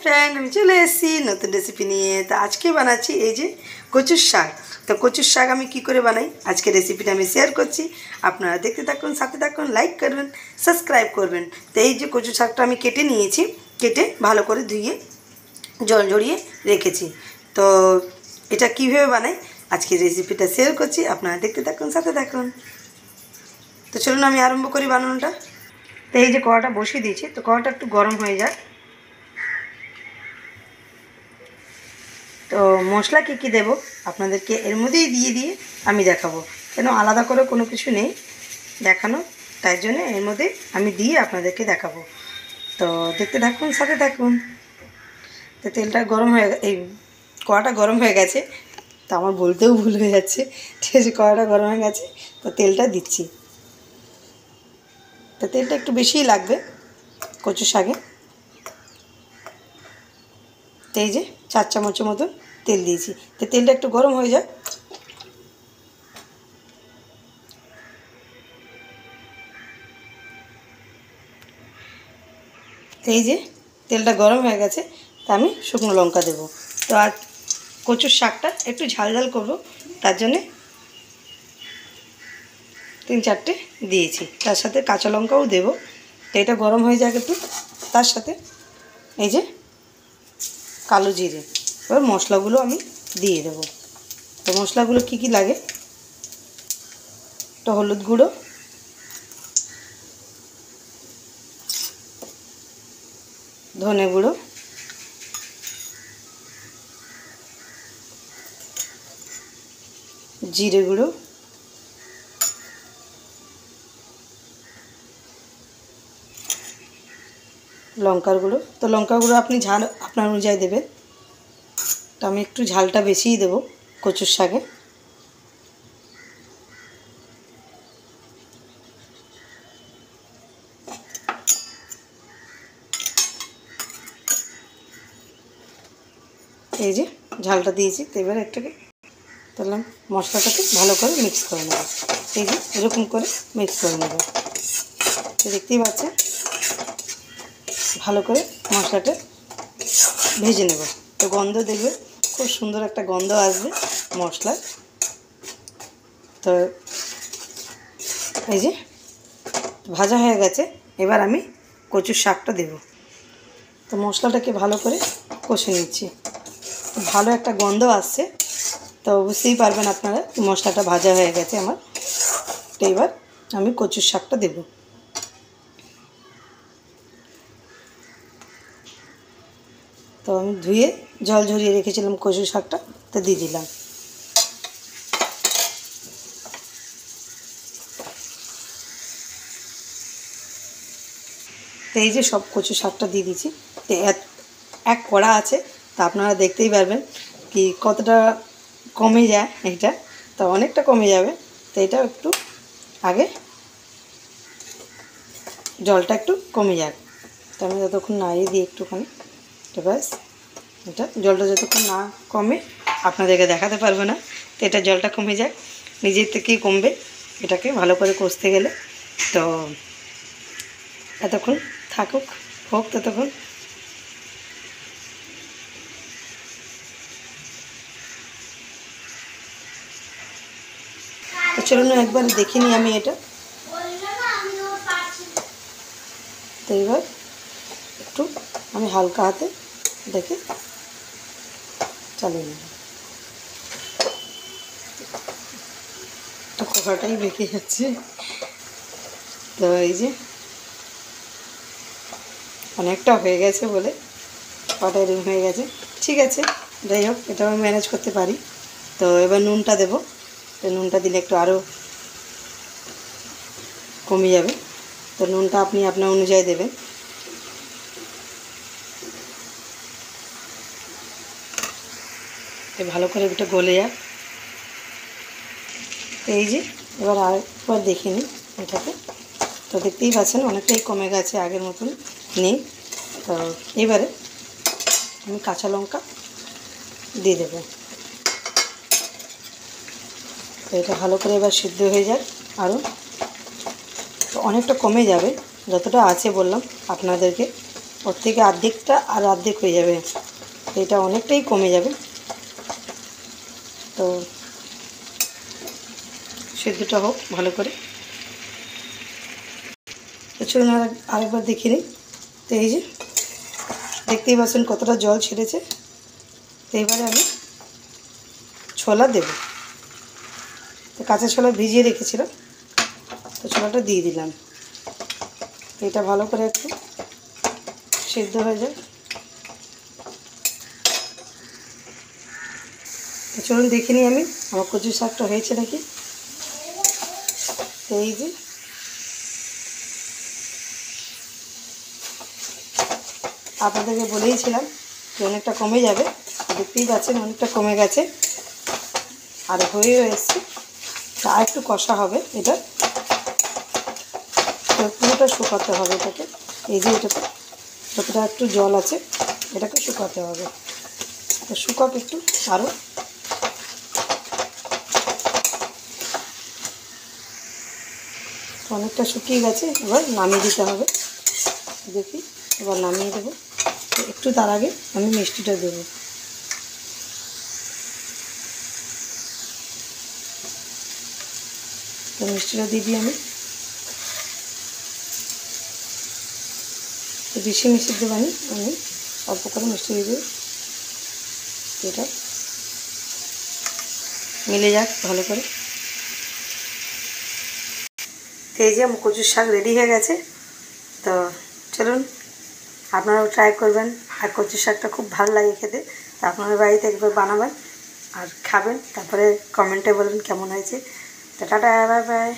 Friend আমি চলে এসেছি নতুন রেসিপি নিয়ে। তো আজকে বানাচ্ছি এই যে কচুর শাক। তো কচুর শাক আমি কি করে বানাই আজকে রেসিপিটা আমি শেয়ার করছি, আপনারা দেখতে থাকুন, সাথে থাকুন, লাইক করবেন, সাবস্ক্রাইব করবেন। তো এই যে কচু শাকটা আমি কেটে নিয়েছি, কেটে ভালো করে ধুয়ে জল ঝরিয়ে রেখেছি। তো এটা কীভাবে বানাই আজকে রেসিপিটা শেয়ার করছি, আপনারা দেখতে থাকুন, সাথে থাকুন। তো চলুন আমি আরম্ভ করি বানানোটা। তো এই যে কড়াটা বসিয়ে দিয়েছি, তো কড়াটা একটু গরম হয়ে যায়। তো মশলা কী কী দেবো আপনাদেরকে এর মধ্যেই দিয়ে আমি দেখাবো, কেন আলাদা করে কোনো কিছু নেই দেখানো, তাই জন্য এর মধ্যে আমি দিয়ে আপনাদেরকে দেখাবো। তো দেখতে থাকুন, সাথে থাকুন। তো তেলটা গরম হয়ে এই কড়াটা গরম হয়ে গেছে, তো আমার বলতেও ভুল হয়ে যাচ্ছে, ঠিক আছে। কড়াটা গরম হয়ে গেছে, তো তেলটা দিচ্ছি। তো তেলটা একটু বেশিই লাগবে কচু শাকে। তো এই যে 4 চামচের মতন তেল দিয়েছি। তো তেলটা একটু গরম হয়ে যায়। তো এই যে তেলটা গরম হয়ে গেছে, তা আমি শুকনো লঙ্কা দেবো। তো আর কচুর শাকটা একটু ঝাল ঝাল করবো, তার জন্যে 3-4টে দিয়েছি, তার সাথে কাঁচা লঙ্কাও দেবো। তো এটা গরম হয়ে যাক একটু, তার সাথে এই যে কালো জিরে। এবার মশলাগুলো আমি দিয়ে দেবো। তো মশলাগুলো কি কি লাগে, একটা হলুদ গুঁড়ো, ধনে গুঁড়ো, জিরে গুঁড়ো, লঙ্কার গুঁড়ো। তো লঙ্কা গুঁড়ো আপনি ঝাল আপনার অনুযায়ী দেবেন। তো আমি একটু ঝালটা বেশিই দেবো কচুর শাকে। এই যে ঝালটা দিয়েছি। তো এবার একটাকে তাহলে মশলাটাকে ভালো করে মিক্স করে নেব। এই যে এরকম করে মিক্স করে নেব। তো দেখতেই পাচ্ছেন, ভালো করে মশলাটা ভেজে নেব। তো গন্ধ দেখবে, খুব সুন্দর একটা গন্ধ আসবে মশলার। তো এই যে ভাজা হয়ে গেছে, এবার আমি কচুর শাকটা দেব। তো মশলাটাকে ভালো করে কষে নিচ্ছি। ভালো একটা গন্ধ আসছে, তো বুঝতেই পারবেন আপনারা মশলাটা ভাজা হয়ে গেছে আমার। তো এবার আমি কচুর শাকটা দেব। তো আমি ধুয়ে জল ঝরিয়ে রেখেছিলাম কচু শাকটা, তো দিয়ে দিলাম। তো এই যে সব কচু শাকটা দিয়ে দিয়েছি। তো এক কড়া আছে, তা আপনারা দেখতেই পারবেন কি কতটা কমে যায় এটা, তো অনেকটা কমে যাবে। তো এটা একটু আগে জলটা একটু কমে যাক। তো আমি যতক্ষণ নাড়িয়ে দিই একটুখানি, তো ব্যাস এটা জলটা যতক্ষণ না কমে আপনাদেরকে দেখাতে পারবো না। তো এটা জলটা কমে যাক, নিজের থেকেই কমবে এটাকে ভালো করে কষতে গেলে। তো এতক্ষণ থাকুক, হোক ততক্ষণ। তো চলুন একবার দেখে নিই আমি এটা। তো এবার একটু আমি হালকা হাতে দেখে চালিয়ে নেব। তো কড়াটাই বেঁকে যাচ্ছে। তো এই যে অনেকটা হয়ে গেছে বলে কড়াটা এরকম হয়ে গেছে, ঠিক আছে, যাই হোক, এটা আমি ম্যানেজ করতে পারি। তো এবার নুনটা দেব। তো নুনটা দিলে একটু আরও কমে যাবে। তো নুনটা আপনি আপনার অনুযায়ী দেবেন। ভালো করে এটা গলে যাক। তো এই যে এবার আরেকবার দেখে নিই এটাকে। তো দেখতেই পাচ্ছেন অনেকটাই কমে গেছে, আগের মতন নেই। তো এবারে আমি কাঁচা লঙ্কা দিয়ে দেবো। তো এটা ভালো করে এবার সিদ্ধ হয়ে যাক আরও। তো অনেকটা কমে যাবে, যতটা আছে বললাম আপনাদেরকে। ওর থেকে অর্ধেকটা আর অর্ধেক হয়ে যাবে, এটা অনেকটাই কমে যাবে। তো সেদ্ধটা হোক ভালো করে। তো চলুন আরেকবার দেখে নিই। তো এই যে দেখতেই পাচ্ছেন কতটা জল ছেড়েছে। তো এবারে আমি ছোলা দেব। তো কাঁচা ছোলা ভিজিয়ে রেখেছিলাম, তো ছোলাটা দিয়ে দিলাম। এটা ভালো করে একটু সেদ্ধ হয়ে যায়। তো চলুন দেখে নিই আমি আমার কচু শাকটা হয়েছে নাকি। তো এই যে আপনাদেরকে বলেইছিলাম যে অনেকটা কমে যাবে, দেখতেই পাচ্ছেন অনেকটা কমে গেছে আর হয়েও এসছে। তা একটু কষা হবে এটা, তো পুরোটা শুকাতে হবে এটাকে। এই যে এটাতে যতটা একটু জল আছে এটাকে শুকাতে হবে। তো শুকাক একটু আরও। অনেকটা শুকিয়ে গেছে, এবার নামিয়ে দিতে হবে। দেখি এবার নামিয়ে দেবো। একটু তার আগে আমি মিষ্টিটা দেবো। তো মিষ্টিটা দিয়ে দিই আমি। তো বেশি মিষ্টি দেবানি, আমি অল্প করে মিষ্টি দিয়ে দিই। এটা মিলে যাক ভালো করে। তো এই যে আমার কচুর শাক রেডি হয়ে গেছে। তো চলুন আপনারাও ট্রাই করবেন। আর কচুর শাকটা খুব ভালো লাগে খেতে। তো আপনাদের বাড়িতে একবার বানাবেন আর খাবেন, তারপরে কমেন্টে বলবেন কেমন হয়েছে। তো টাটা, বাই বাই।